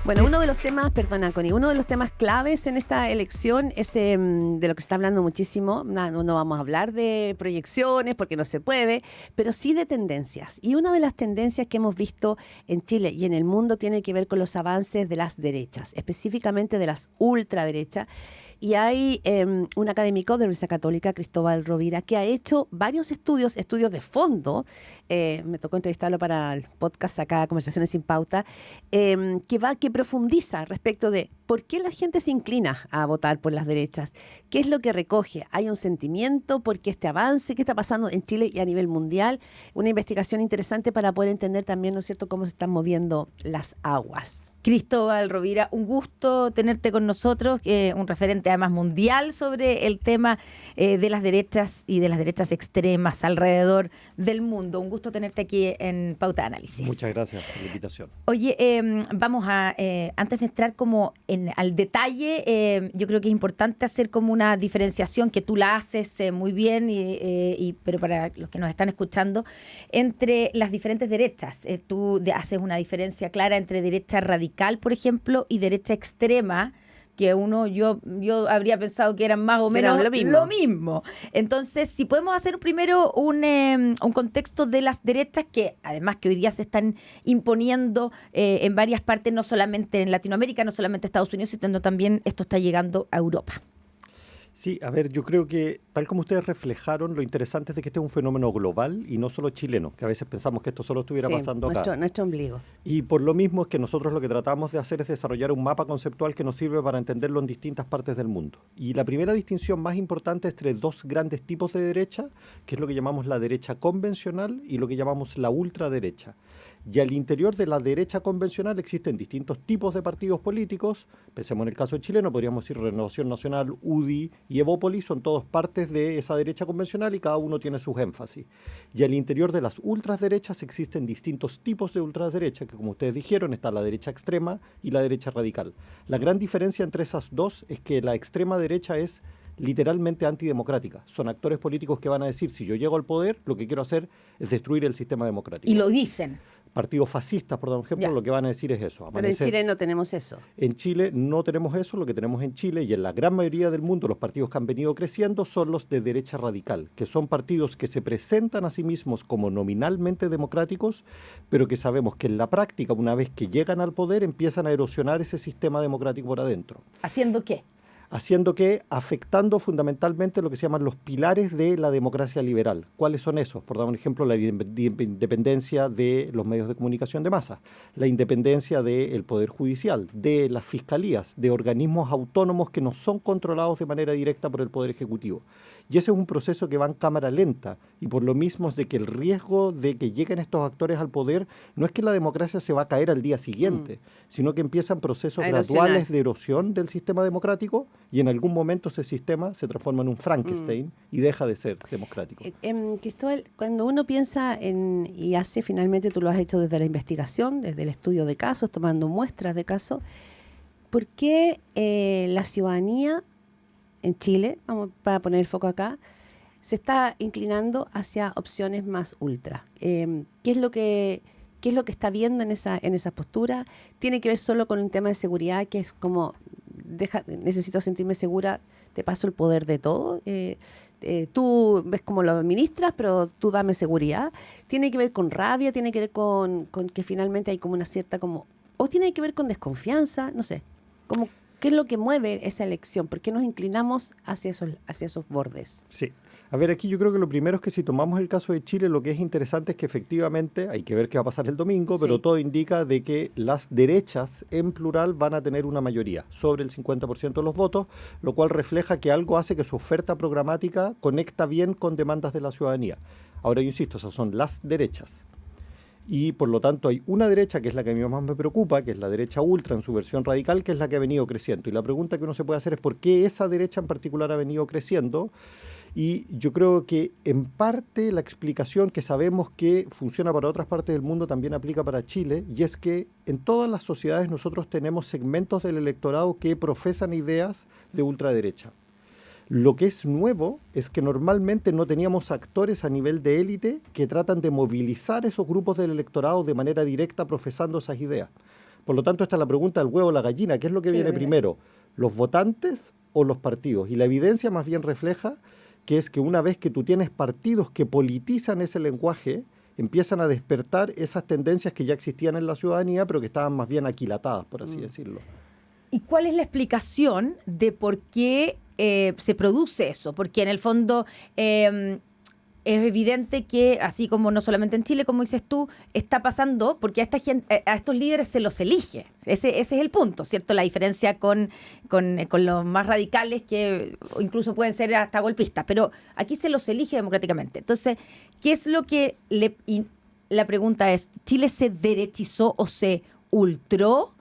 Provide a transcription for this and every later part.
Bueno, uno de los temas, perdona, Connie, uno de los temas claves en esta elección es de lo que se está hablando muchísimo. No vamos a hablar de proyecciones porque no se puede, pero sí de tendencias. Y una de las tendencias que hemos visto en Chile y en el mundo tiene que ver con los avances de las derechas, específicamente de las ultraderechas. Y hay un académico de la Universidad Católica, Cristóbal Rovira, que ha hecho varios estudios de fondo. Me tocó entrevistarlo para el podcast acá, Conversaciones sin Pauta, que profundiza respecto de por qué la gente se inclina a votar por las derechas. ¿Qué es lo que recoge? ¿Hay un sentimiento? ¿Por qué este avance? ¿Qué está pasando en Chile y a nivel mundial? Una investigación interesante para poder entender también, ¿no es cierto?, cómo se están moviendo las aguas. Cristóbal Rovira, un gusto tenerte con nosotros, un referente además mundial sobre el tema de las derechas y de las derechas extremas alrededor del mundo. Un gusto tenerte aquí en Pauta de Análisis. Muchas gracias por la invitación. Oye, vamos a, antes de entrar como al detalle, yo creo que es importante hacer como una diferenciación que tú la haces muy bien, pero para los que nos están escuchando, entre las diferentes derechas. Tú haces una diferencia clara entre derecha radical, por ejemplo, y derecha extrema, que yo habría pensado que eran más o menos lo mismo. Entonces, si podemos hacer primero un contexto de las derechas, que además que hoy día se están imponiendo en varias partes, no solamente en Latinoamérica, no solamente Estados Unidos, sino también esto está llegando a Europa. Sí, a ver, yo creo que tal como ustedes reflejaron, lo interesante es de que este es un fenómeno global y no solo chileno, que a veces pensamos que esto solo estuviera pasando acá. Nuestro ombligo. Y por lo mismo es que nosotros lo que tratamos de hacer es desarrollar un mapa conceptual que nos sirve para entenderlo en distintas partes del mundo. Y la primera distinción más importante es entre dos grandes tipos de derecha, que es lo que llamamos la derecha convencional y lo que llamamos la ultraderecha. Y al interior de la derecha convencional existen distintos tipos de partidos políticos. Pensemos en el caso chileno, podríamos decir Renovación Nacional, UDI y Evópolis, son todos partes de esa derecha convencional y cada uno tiene sus énfasis. Y al interior de las ultraderechas existen distintos tipos de ultraderecha, que como ustedes dijeron, está la derecha extrema y la derecha radical. La gran diferencia entre esas dos es que la extrema derecha es literalmente antidemocrática. Son actores políticos que van a decir, si yo llego al poder, lo que quiero hacer es destruir el sistema democrático. Y lo dicen. Partidos fascistas, por ejemplo, lo que van a decir es eso. Pero en Chile no tenemos eso. En Chile no tenemos eso. Lo que tenemos en Chile y en la gran mayoría del mundo, los partidos que han venido creciendo son los de derecha radical, que son partidos que se presentan a sí mismos como nominalmente democráticos, pero que sabemos que en la práctica, una vez que llegan al poder, empiezan a erosionar ese sistema democrático por adentro. ¿Haciendo qué? Afectando fundamentalmente lo que se llaman los pilares de la democracia liberal. ¿Cuáles son esos? Por dar un ejemplo, la independencia de los medios de comunicación de masa, la independencia del Poder Judicial, de las fiscalías, de organismos autónomos que no son controlados de manera directa por el Poder Ejecutivo. Y ese es un proceso que va en cámara lenta, y por lo mismo es de que el riesgo de que lleguen estos actores al poder no es que la democracia se va a caer al día siguiente, sino que empiezan procesos graduales de erosión del sistema democrático, y en algún momento ese sistema se transforma en un Frankenstein y deja de ser democrático. Cristóbal, cuando uno piensa y hace, finalmente tú lo has hecho desde la investigación, desde el estudio de casos, tomando muestras de casos, ¿por qué la ciudadanía en Chile, para poner el foco acá, se está inclinando hacia opciones más ultra? ¿Qué es lo que está viendo en esa postura? ¿Tiene que ver solo con un tema de seguridad, que es como, necesito sentirme segura, te paso el poder de todo? Tú ves cómo lo administras, pero tú dame seguridad. ¿Tiene que ver con rabia? ¿Tiene que ver con que finalmente hay como una cierta o tiene que ver con desconfianza? No sé, ¿qué es lo que mueve esa elección? ¿Por qué nos inclinamos hacia esos bordes? Sí. A ver, aquí yo creo que lo primero es que si tomamos el caso de Chile, lo que es interesante es que efectivamente, hay que ver qué va a pasar el domingo, pero todo indica de que las derechas en plural van a tener una mayoría, sobre el 50% de los votos, lo cual refleja que algo hace que su oferta programática conecta bien con demandas de la ciudadanía. Ahora, yo insisto, esas son las derechas. Y por lo tanto hay una derecha que es la que a mí más me preocupa, que es la derecha ultra en su versión radical, que es la que ha venido creciendo. Y la pregunta que uno se puede hacer es por qué esa derecha en particular ha venido creciendo. Y yo creo que en parte la explicación que sabemos que funciona para otras partes del mundo también aplica para Chile, y es que en todas las sociedades nosotros tenemos segmentos del electorado que profesan ideas de ultraderecha. Lo que es nuevo es que normalmente no teníamos actores a nivel de élite que tratan de movilizar esos grupos del electorado de manera directa profesando esas ideas. Por lo tanto, esta es la pregunta del huevo o la gallina. ¿Qué es lo que viene primero? ¿Los votantes o los partidos? Y la evidencia más bien refleja que es que una vez que tú tienes partidos que politizan ese lenguaje, empiezan a despertar esas tendencias que ya existían en la ciudadanía, pero que estaban más bien aquilatadas, por así decirlo. ¿Y cuál es la explicación de por qué se produce eso? Porque en el fondo es evidente que, así como no solamente en Chile, como dices tú, está pasando porque a estos líderes se los elige. Ese es el punto, ¿cierto? La diferencia con los más radicales, que incluso pueden ser hasta golpistas, pero aquí se los elige democráticamente. Entonces, ¿qué es lo que la pregunta es, ¿Chile se derechizó o se ultró?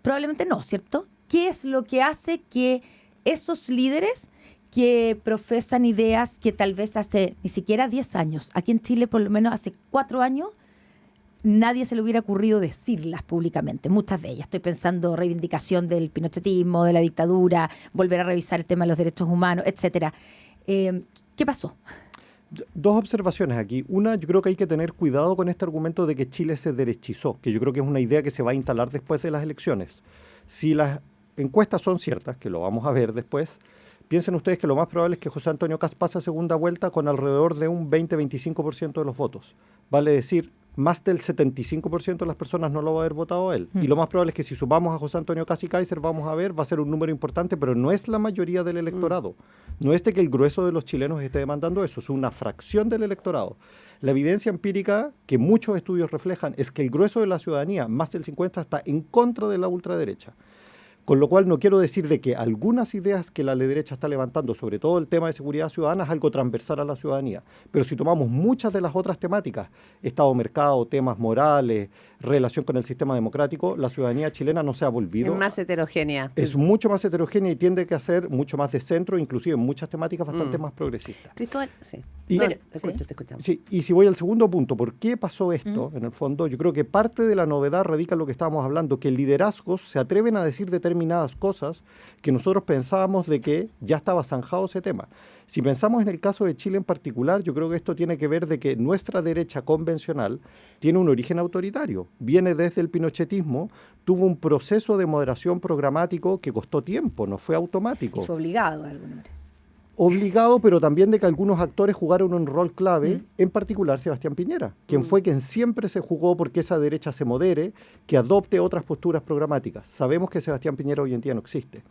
Probablemente no, ¿cierto? ¿Qué es lo que hace que esos líderes que profesan ideas que tal vez hace ni siquiera 10 años, aquí en Chile por lo menos hace 4 años, nadie se le hubiera ocurrido decirlas públicamente, muchas de ellas? Estoy pensando reivindicación del pinochetismo, de la dictadura, volver a revisar el tema de los derechos humanos, etcétera. ¿Qué pasó? Dos observaciones aquí. Una, yo creo que hay que tener cuidado con este argumento de que Chile se derechizó, que yo creo que es una idea que se va a instalar después de las elecciones. Si las encuestas son ciertas, que lo vamos a ver después, piensen ustedes que lo más probable es que José Antonio Kast pase a segunda vuelta con alrededor de un 20-25% de los votos. Vale decir, más del 75% de las personas no lo va a haber votado a él. Y lo más probable es que si sumamos a José Antonio Kast y Kaiser, vamos a ver, va a ser un número importante, pero no es la mayoría del electorado. No es de que el grueso de los chilenos esté demandando eso, es una fracción del electorado. La evidencia empírica que muchos estudios reflejan es que el grueso de la ciudadanía, más del 50%, está en contra de la ultraderecha. Con lo cual no quiero decir de que algunas ideas que la derecha está levantando, sobre todo el tema de seguridad ciudadana, es algo transversal a la ciudadanía. Pero si tomamos muchas de las otras temáticas, Estado-mercado, temas morales, relación con el sistema democrático, la ciudadanía chilena no se ha volvido. Es más heterogénea. Es mucho más heterogénea y tiende a ser mucho más de centro, inclusive en muchas temáticas bastante más progresistas. Cristóbal, sí. Y, te escuchamos. Sí, y si voy al segundo punto, ¿por qué pasó esto? En el fondo, yo creo que parte de la novedad radica en lo que estábamos hablando, que liderazgos se atreven a decir determinadas cosas que nosotros pensábamos de que ya estaba zanjado ese tema. Si pensamos en el caso de Chile en particular, yo creo que esto tiene que ver de que nuestra derecha convencional tiene un origen autoritario. Viene desde el pinochetismo, tuvo un proceso de moderación programático que costó tiempo, no fue automático. Y fue obligado de alguna manera. Obligado, pero también de que algunos actores jugaron un rol clave, en particular Sebastián Piñera, quien fue quien siempre se jugó porque esa derecha se modere, que adopte otras posturas programáticas. Sabemos que Sebastián Piñera hoy en día no existe.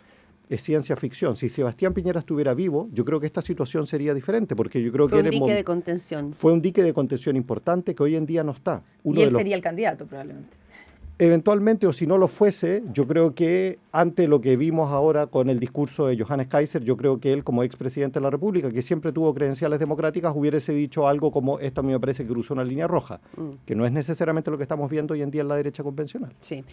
Es ciencia ficción. Si Sebastián Piñera estuviera vivo, yo creo que esta situación sería diferente, porque yo creo fue que un dique de contención. Fue un dique de contención importante que hoy en día no está. Y él sería el candidato probablemente. Eventualmente, o si no lo fuese, yo creo que ante lo que vimos ahora con el discurso de Johannes Kaiser, yo creo que él, como expresidente de la República, que siempre tuvo credenciales democráticas, hubiese dicho algo como, esto a mí me parece que cruzó una línea roja, que no es necesariamente lo que estamos viendo hoy en día en la derecha convencional. Sí.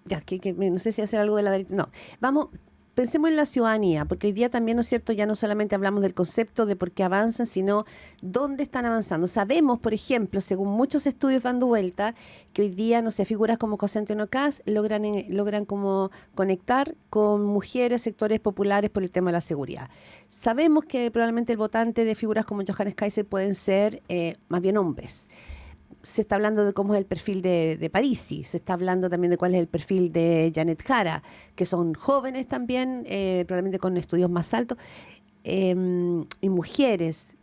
Ya, no sé si hacer algo de la derecha. No, vamos... Pensemos en la ciudadanía, porque hoy día también, ¿no es cierto?, ya no solamente hablamos del concepto de por qué avanzan, sino dónde están avanzando. Sabemos, por ejemplo, según muchos estudios dando vuelta, que hoy día, no sé, figuras como José Antonio Kast logran como conectar con mujeres, sectores populares por el tema de la seguridad. Sabemos que probablemente el votante de figuras como Johannes Kaiser pueden ser más bien hombres. Se está hablando de cómo es el perfil de Parisi, se está hablando también de cuál es el perfil de Janet Jara, que son jóvenes también, probablemente con estudios más altos, y mujeres.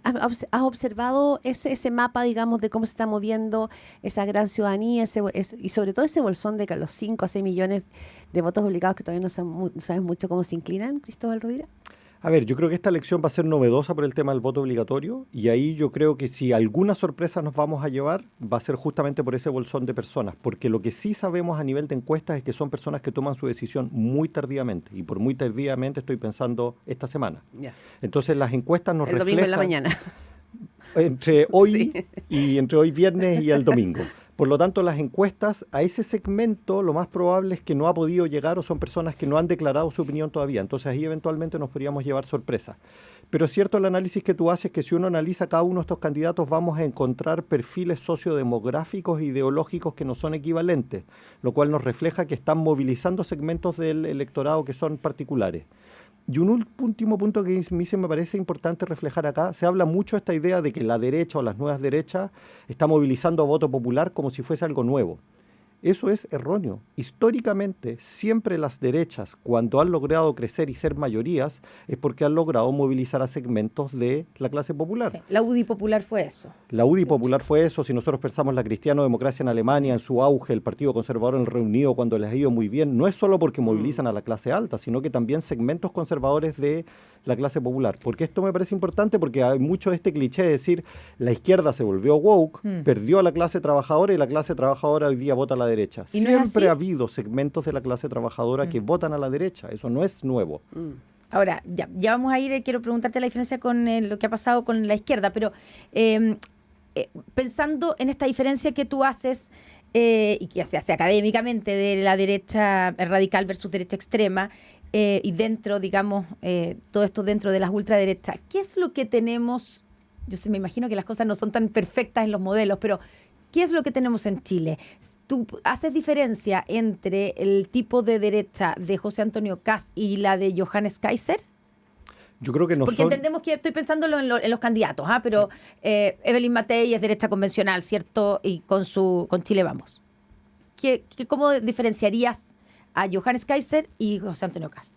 ¿Has observado ese mapa, digamos, de cómo se está moviendo esa gran ciudadanía y sobre todo ese bolsón de los 5 a 6 millones de votos obligados que todavía no sabes mucho cómo se inclinan, Cristóbal Rovira? A ver, yo creo que esta elección va a ser novedosa por el tema del voto obligatorio y ahí yo creo que si alguna sorpresa nos vamos a llevar va a ser justamente por ese bolsón de personas, porque lo que sí sabemos a nivel de encuestas es que son personas que toman su decisión muy tardíamente y por muy tardíamente estoy pensando esta semana. Yeah. Entonces las encuestas nos reflejan... El domingo en la mañana. Entre hoy y entre hoy viernes y el domingo. Por lo tanto, las encuestas a ese segmento lo más probable es que no ha podido llegar o son personas que no han declarado su opinión todavía. Entonces ahí eventualmente nos podríamos llevar sorpresas. Pero es cierto el análisis que tú haces que si uno analiza cada uno de estos candidatos vamos a encontrar perfiles sociodemográficos e ideológicos que no son equivalentes, lo cual nos refleja que están movilizando segmentos del electorado que son particulares. Y un último punto que a mí se me parece importante reflejar acá, se habla mucho de esta idea de que la derecha o las nuevas derechas está movilizando a voto popular como si fuese algo nuevo. Eso es erróneo. Históricamente, siempre las derechas, cuando han logrado crecer y ser mayorías, es porque han logrado movilizar a segmentos de la clase popular. Sí, la UDI popular fue eso. La UDI popular fue eso. Si nosotros pensamos la cristiano-democracia en Alemania, en su auge, el Partido Conservador en el Reino Unido, cuando les ha ido muy bien, no es solo porque movilizan a la clase alta, sino que también segmentos conservadores de la clase popular. Porque esto me parece importante porque hay mucho de este cliché de decir la izquierda se volvió woke, perdió a la clase trabajadora y la clase trabajadora hoy día vota a la derecha. ¿Y no es Siempre así? ha habido segmentos de la clase trabajadora que votan a la derecha. Eso no es nuevo. Ahora, ya vamos a ir, quiero preguntarte la diferencia con lo que ha pasado con la izquierda, pero pensando en esta diferencia que tú haces y que se hace académicamente de la derecha radical versus derecha extrema, y dentro, digamos, todo esto dentro de las ultraderechas, ¿qué es lo que tenemos? Me imagino que las cosas no son tan perfectas en los modelos, pero ¿qué es lo que tenemos en Chile? ¿Tú haces diferencia entre el tipo de derecha de José Antonio Kast y la de Johannes Kaiser? Yo creo que no Porque entendemos que estoy pensándolo en los candidatos, pero Evelyn Matei es derecha convencional, ¿cierto? Y con Chile Vamos. ¿Cómo diferenciarías a Johannes Kaiser y José Antonio Kast?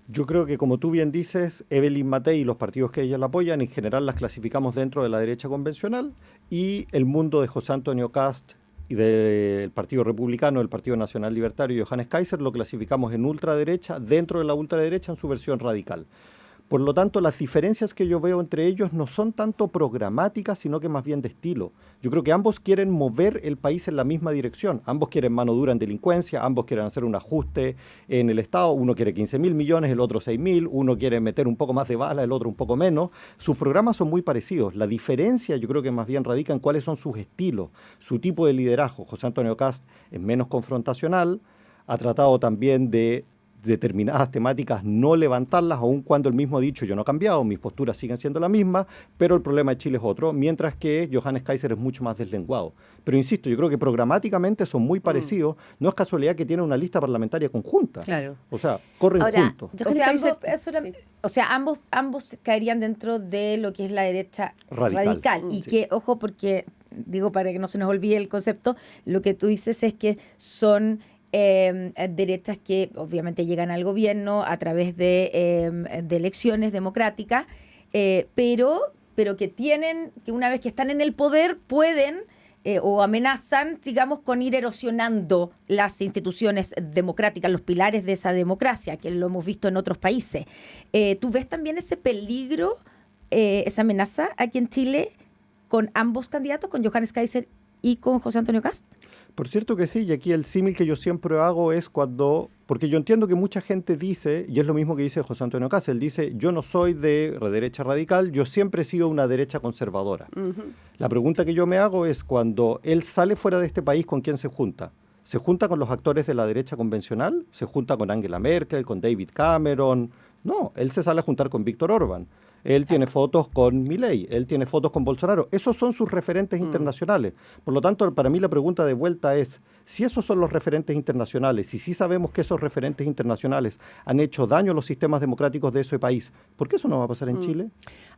Yo creo que, como tú bien dices, Evelyn Matei y los partidos que ella la apoyan, en general las clasificamos dentro de la derecha convencional, y el mundo de José Antonio Kast y del Partido Republicano, el Partido Nacional Libertario y Johannes Kaiser lo clasificamos en ultraderecha, dentro de la ultraderecha en su versión radical. Por lo tanto, las diferencias que yo veo entre ellos no son tanto programáticas, sino que más bien de estilo. Yo creo que ambos quieren mover el país en la misma dirección. Ambos quieren mano dura en delincuencia, ambos quieren hacer un ajuste en el Estado. Uno quiere 15.000 millones, el otro 6.000. Uno quiere meter un poco más de bala, el otro un poco menos. Sus programas son muy parecidos. La diferencia yo creo que más bien radica en cuáles son sus estilos, su tipo de liderazgo. José Antonio Kast es menos confrontacional, ha tratado también de determinadas temáticas no levantarlas, aun cuando él mismo ha dicho yo no he cambiado, mis posturas siguen siendo las mismas, pero el problema de Chile es otro, mientras que Johannes Kaiser es mucho más deslenguado. Pero insisto, yo creo que programáticamente son muy parecidos, no es casualidad que tienen una lista parlamentaria conjunta. Claro. O sea, corren juntos. O sea, ambos caerían dentro de lo que es la derecha radical. Y sí. que, ojo, porque, digo, para que no se nos olvide el concepto, lo que tú dices es que son derechas que obviamente llegan al gobierno a través de elecciones democráticas, pero que una vez que están en el poder pueden o amenazan, digamos, con ir erosionando las instituciones democráticas, los pilares de esa democracia, que lo hemos visto en otros países. ¿Tú ves también ese peligro, esa amenaza aquí en Chile con ambos candidatos, con Johannes Kaiser y con José Antonio Kast? Por cierto que sí, y aquí el símil que yo siempre hago es porque yo entiendo que mucha gente dice, y es lo mismo que dice José Antonio Kast, él dice, yo no soy de derecha radical, yo siempre he sido una derecha conservadora. La pregunta que yo me hago es, cuando él sale fuera de este país, ¿con quién se junta? ¿Se junta con los actores de la derecha convencional? ¿Se junta con Angela Merkel, con David Cameron? No, él se sale a juntar con Víctor Orbán. Él tiene fotos con Milei, él tiene fotos con Bolsonaro. Esos son sus referentes internacionales. Por lo tanto, para mí la pregunta de vuelta es, si esos son los referentes internacionales, y si sabemos que esos referentes internacionales han hecho daño a los sistemas democráticos de ese país, ¿por qué eso no va a pasar en Chile?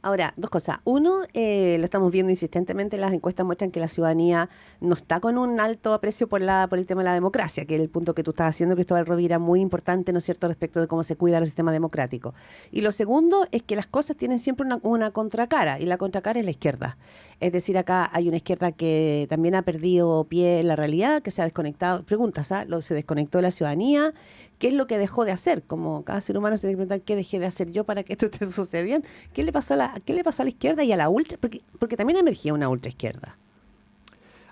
Ahora, dos cosas. Uno, lo estamos viendo insistentemente, las encuestas muestran que la ciudadanía no está con un alto aprecio por el tema de la democracia, que es el punto que tú estás haciendo, Cristóbal Rovira, muy importante, ¿no es cierto?, respecto de cómo se cuida los sistemas democráticos. Y lo segundo es que las cosas tienen siempre una contracara, y la contracara es la izquierda. Es decir, acá hay una izquierda que también ha perdido pie en la realidad, que se ha desconectado, se desconectó de la ciudadanía. ¿Qué es lo que dejó de hacer? Como cada ser humano se tiene que preguntar qué dejé de hacer yo para que esto esté sucediendo. ¿Qué le pasó a la izquierda y a la ultra? Porque también emergía una ultra izquierda.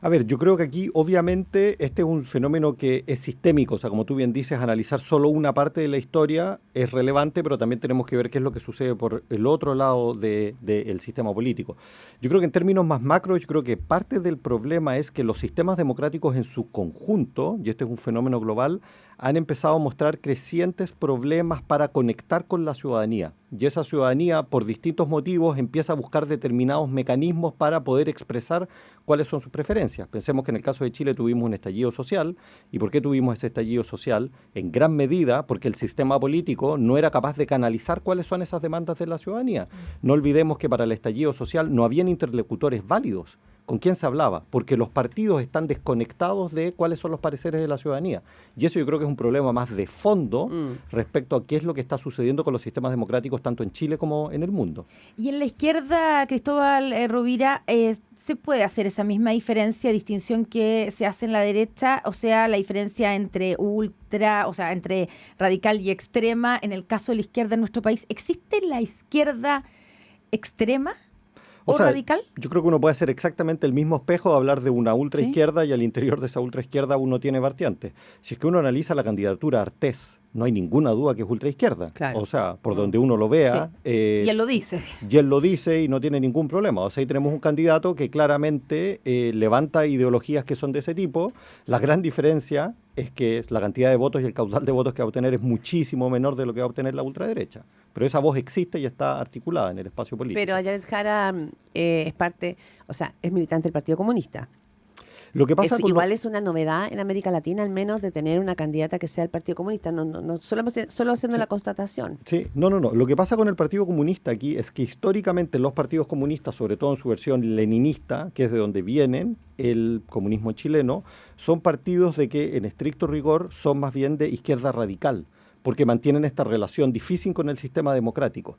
A ver, yo creo que aquí obviamente este es un fenómeno que es sistémico, o sea, como tú bien dices, analizar solo una parte de la historia es relevante, pero también tenemos que ver qué es lo que sucede por el otro lado del sistema político. Yo creo que en términos más macro, yo creo que parte del problema es que los sistemas democráticos en su conjunto, y este es un fenómeno global, han empezado a mostrar crecientes problemas para conectar con la ciudadanía. y esa ciudadanía, por distintos motivos, empieza a buscar determinados mecanismos para poder expresar cuáles son sus preferencias. Pensemos que en el caso de Chile tuvimos un estallido social. ¿Y por qué tuvimos ese estallido social? En gran medida porque el sistema político no era capaz de canalizar cuáles son esas demandas de la ciudadanía. No olvidemos que para el estallido social no habían interlocutores válidos. ¿Con quién se hablaba? Porque los partidos están desconectados de cuáles son los pareceres de la ciudadanía. Y eso yo creo que es un problema más de fondo respecto a qué es lo que está sucediendo con los sistemas democráticos tanto en Chile como en el mundo. Y en la izquierda, Cristóbal Rovira, ¿se puede hacer esa misma diferencia, distinción que se hace en la derecha? O sea, la diferencia entre ultra, o sea, entre radical y extrema. En el caso de la izquierda en nuestro país, ¿existe la izquierda extrema? ¿O sea, radical? Yo creo que uno puede hacer exactamente el mismo espejo de hablar de una ultraizquierda, ¿sí? Y al interior de esa ultraizquierda uno tiene variantes. Si es que uno analiza la candidatura a Artés, no hay ninguna duda que es ultraizquierda. Claro. O sea, por donde uno lo vea. Sí. Y él lo dice. Y él lo dice y no tiene ningún problema. O sea, ahí tenemos un candidato que claramente levanta ideologías que son de ese tipo. La gran diferencia es que la cantidad de votos y el caudal de votos que va a obtener es muchísimo menor de lo que va a obtener la ultraderecha. Pero esa voz existe y está articulada en el espacio político. Pero Janet Jara es parte, o sea, es militante del Partido Comunista. Lo que pasa igual es una novedad en América Latina, al menos, de tener una candidata que sea del Partido Comunista, no solo haciendo la constatación. Sí, no. Lo que pasa con el Partido Comunista aquí es que históricamente los partidos comunistas, sobre todo en su versión leninista, que es de donde vienen el comunismo chileno, son partidos de que en estricto rigor son más bien de izquierda radical, porque mantienen esta relación difícil con el sistema democrático.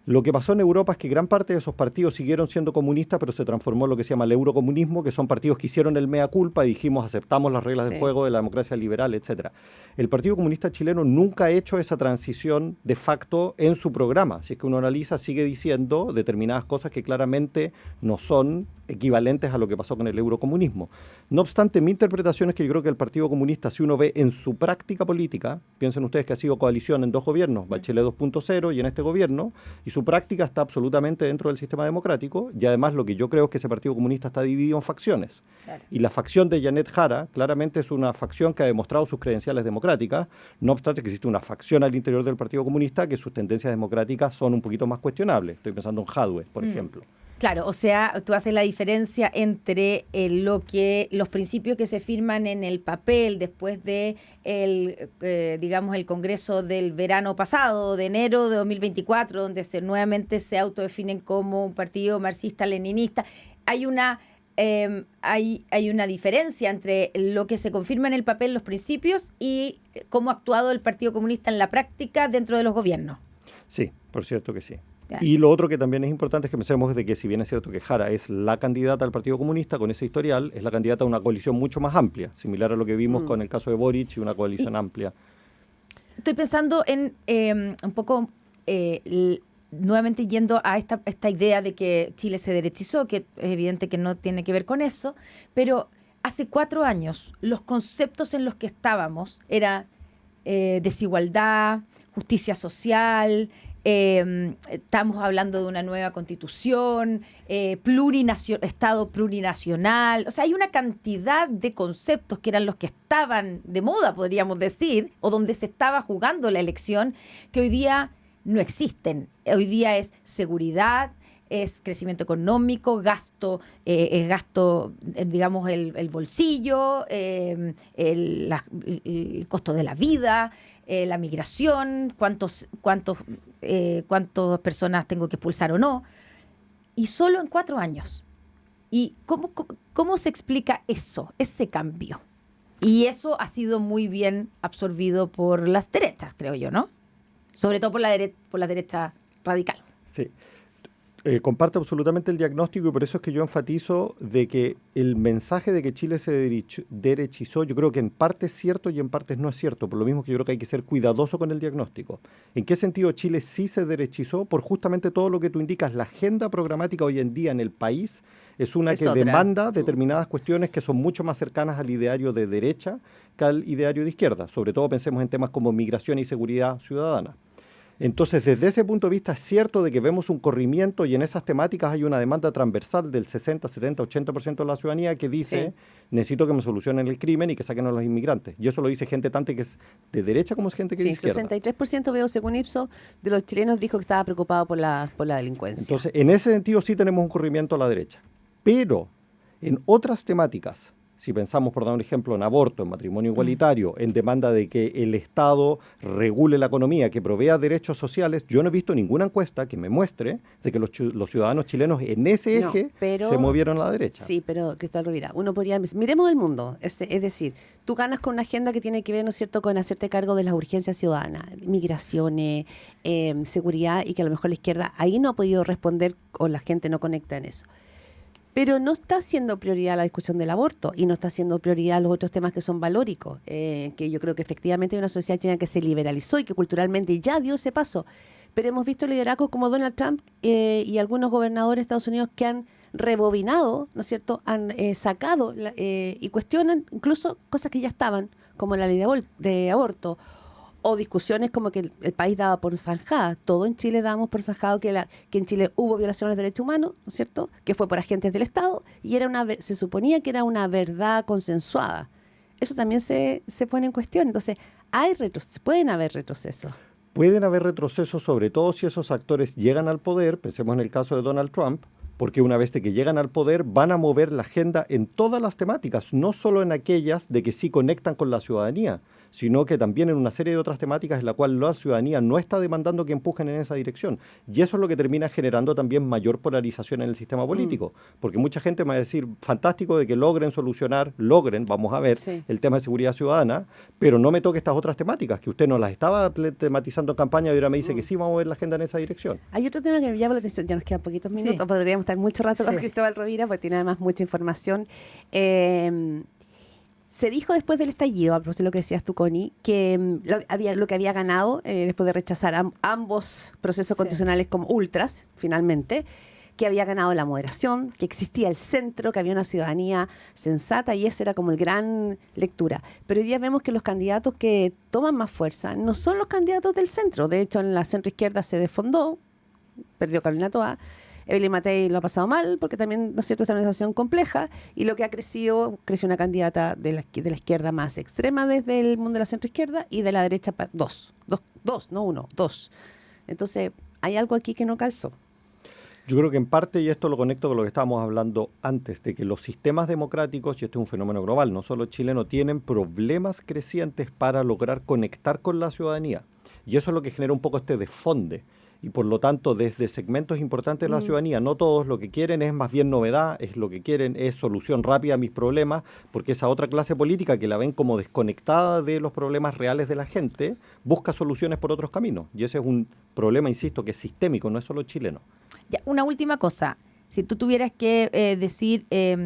Lo que pasó en Europa es que gran parte de esos partidos siguieron siendo comunistas, pero se transformó en lo que se llama el eurocomunismo, que son partidos que hicieron el mea culpa y dijimos aceptamos las reglas del juego de la democracia liberal, etcétera. El Partido Comunista Chileno nunca ha hecho esa transición de facto en su programa. Si es que uno analiza, sigue diciendo determinadas cosas que claramente no son equivalentes a lo que pasó con el eurocomunismo. No obstante, mi interpretación es que yo creo que el Partido Comunista, si uno ve en su práctica política, piensen ustedes que ha sido coalición en dos gobiernos, Bachelet 2.0 y en este gobierno, y su práctica está absolutamente dentro del sistema democrático, y además lo que yo creo es que ese Partido Comunista está dividido en facciones. Claro. Y la facción de Janet Jara claramente es una facción que ha demostrado sus credenciales democráticas, no obstante que existe una facción al interior del Partido Comunista que sus tendencias democráticas son un poquito más cuestionables. Estoy pensando en Jadwe, por ejemplo. Claro, o sea, tú haces la diferencia entre los principios que se firman en el papel después de digamos, el Congreso del verano pasado, de enero de 2024, donde nuevamente se autodefinen como un partido marxista-leninista. Hay una diferencia entre lo que se confirma en el papel, los principios, y cómo ha actuado el Partido Comunista en la práctica dentro de los gobiernos. Sí, por cierto que sí. Y lo otro que también es importante es que pensemos de que si bien es cierto que Jara es la candidata al Partido Comunista con ese historial, es la candidata a una coalición mucho más amplia, similar a lo que vimos con el caso de Boric y una coalición amplia. Estoy pensando en un poco, nuevamente yendo a esta idea de que Chile se derechizó, que es evidente que no tiene que ver con eso, pero hace 4 años los conceptos en los que estábamos era desigualdad, justicia social. Estamos hablando de una nueva constitución, Estado plurinacional. O sea, hay una cantidad de conceptos que eran los que estaban de moda, podríamos decir, o donde se estaba jugando la elección, que hoy día no existen. Hoy día es seguridad, es crecimiento económico, gasto, digamos, el bolsillo, el costo de la vida, la migración, cuántas personas tengo que expulsar o no, y solo en 4 años. ¿Y cómo se explica eso, ese cambio? Y eso ha sido muy bien absorbido por las derechas, creo yo, ¿no? Sobre todo por la derecha radical. Sí. Comparto absolutamente el diagnóstico y por eso es que yo enfatizo de que el mensaje de que Chile se derechizó, yo creo que en parte es cierto y en parte no es cierto, por lo mismo que yo creo que hay que ser cuidadoso con el diagnóstico. ¿En qué sentido Chile sí se derechizó? Por justamente todo lo que tú indicas, la agenda programática hoy en día en el país es una que demanda determinadas cuestiones que son mucho más cercanas al ideario de derecha que al ideario de izquierda, sobre todo pensemos en temas como migración y seguridad ciudadana. Entonces, desde ese punto de vista, es cierto de que vemos un corrimiento y en esas temáticas hay una demanda transversal del 60, 70, 80% de la ciudadanía que dice, necesito que me solucionen el crimen y que saquen a los inmigrantes. Y eso lo dice gente tanto que es de derecha como es gente que es de izquierda. 63% veo, según Ipsos, de los chilenos dijo que estaba preocupado por la delincuencia. Entonces, en ese sentido sí tenemos un corrimiento a la derecha. Pero en otras temáticas, si pensamos, por dar un ejemplo, en aborto, en matrimonio igualitario, en demanda de que el Estado regule la economía, que provea derechos sociales, yo no he visto ninguna encuesta que me muestre de que los ciudadanos chilenos en ese eje se movieron a la derecha. Sí, pero Cristóbal Rovira, uno podría... Miremos el mundo. Es decir, tú ganas con una agenda que tiene que ver, ¿no es cierto?, con hacerte cargo de las urgencias ciudadanas, migraciones, seguridad, y que a lo mejor la izquierda ahí no ha podido responder o la gente no conecta en eso. Pero no está siendo prioridad la discusión del aborto y no está siendo prioridad los otros temas que son valóricos, que yo creo que efectivamente hay una sociedad china que se liberalizó y que culturalmente ya dio ese paso. Pero hemos visto liderazgos como Donald Trump y algunos gobernadores de Estados Unidos que han rebobinado, ¿no es cierto?, han sacado y cuestionan incluso cosas que ya estaban, como la ley de aborto, o discusiones como que el país daba por zanjada. Todo en Chile dábamos por zanjado que en Chile hubo violaciones de derechos humanos, ¿no es cierto?, que fue por agentes del Estado y se suponía que era una verdad consensuada. Eso también se pone en cuestión. Entonces, pueden haber retrocesos. Pueden haber retrocesos, sobre todo si esos actores llegan al poder, pensemos en el caso de Donald Trump, porque una vez que llegan al poder van a mover la agenda en todas las temáticas, no solo en aquellas de que sí conectan con la ciudadanía, sino que también en una serie de otras temáticas en la cual la ciudadanía no está demandando que empujen en esa dirección. Y eso es lo que termina generando también mayor polarización en el sistema político, porque mucha gente me va a decir, fantástico de que logren, vamos a ver, el tema de seguridad ciudadana, pero no me toque estas otras temáticas, que usted no las estaba tematizando en campaña y ahora me dice que sí vamos a ver la agenda en esa dirección. Hay otro tema que me llama la atención, ya nos quedan poquitos minutos, podríamos estar mucho rato con Cristóbal Rovira, porque tiene además mucha información. Se dijo después del estallido, a propósito de lo que decías tú, Connie, que lo que había ganado después de rechazar ambos procesos constitucionales como ultras, finalmente, que había ganado la moderación, que existía el centro, que había una ciudadanía sensata, y eso era como el gran lectura. Pero hoy día vemos que los candidatos que toman más fuerza no son los candidatos del centro. De hecho, en la centroizquierda se desfondó, perdió Carolina Toa. Evelyn Matei lo ha pasado mal, porque también, ¿no es cierto?, está en una situación compleja, y lo que ha creció una candidata de la izquierda más extrema desde el mundo de la centroizquierda, y de la derecha dos, no uno, dos. Entonces, hay algo aquí que no calzó. Yo creo que en parte, y esto lo conecto con lo que estábamos hablando antes, de que los sistemas democráticos, y este es un fenómeno global, no solo chileno, tienen problemas crecientes para lograr conectar con la ciudadanía. Y eso es lo que genera un poco este desfonde. Y por lo tanto, desde segmentos importantes de la ciudadanía, no todos lo que quieren es más bien novedad, lo que quieren es solución rápida a mis problemas, porque esa otra clase política que la ven como desconectada de los problemas reales de la gente, busca soluciones por otros caminos. Y ese es un problema, insisto, que es sistémico, no es solo chileno. Ya, una última cosa. Si tú tuvieras que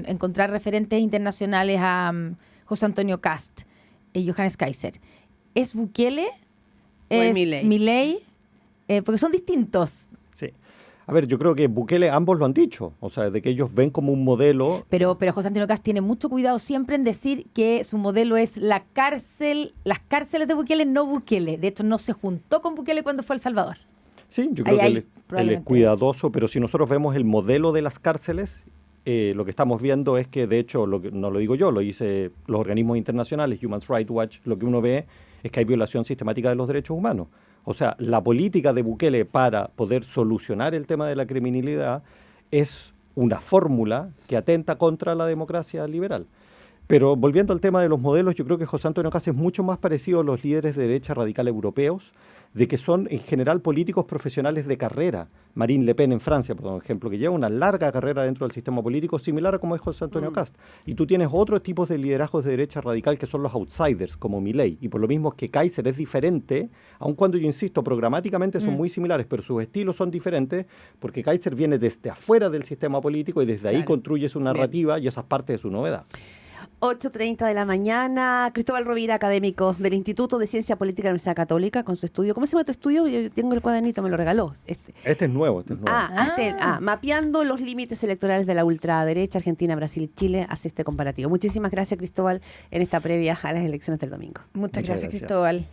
encontrar referentes internacionales a José Antonio Kast y Johannes Kaiser, ¿es Bukele? ¿Es Milei? Porque son distintos. Sí. A ver, yo creo que Bukele ambos lo han dicho, o sea, de que ellos ven como un modelo... Pero José Antonio Kast tiene mucho cuidado siempre en decir que su modelo es la cárcel, las cárceles de Bukele, no Bukele. De hecho, no se juntó con Bukele cuando fue a El Salvador. Sí, yo creo que él es cuidadoso, pero si nosotros vemos el modelo de las cárceles, lo que estamos viendo es que, de hecho, no lo digo yo, lo dice los organismos internacionales, Human Rights Watch, lo que uno ve es que hay violación sistemática de los derechos humanos. O sea, la política de Bukele para poder solucionar el tema de la criminalidad es una fórmula que atenta contra la democracia liberal. Pero volviendo al tema de los modelos, yo creo que José Antonio Kast es mucho más parecido a los líderes de derecha radical europeos, de que son en general políticos profesionales de carrera. Marine Le Pen en Francia, por ejemplo, que lleva una larga carrera dentro del sistema político, similar a como es José Antonio Kast. Y tú tienes otros tipos de liderazgos de derecha radical que son los outsiders, como Milei. Y por lo mismo que Kaiser es diferente, aun cuando yo insisto, programáticamente son muy similares, pero sus estilos son diferentes, porque Kaiser viene desde afuera del sistema político y desde ahí construye su narrativa y esa es parte de su novedad. 8:30 de la mañana. Cristóbal Rovira, académico del Instituto de Ciencia Política de la Universidad Católica, con su estudio. ¿Cómo se llama tu estudio? Yo tengo el cuadernito, me lo regaló. Este es nuevo. Mapeando los límites electorales de la ultraderecha, Argentina, Brasil y Chile, hace este comparativo. Muchísimas gracias, Cristóbal, en esta previa a las elecciones del domingo. Muchas gracias, Cristóbal.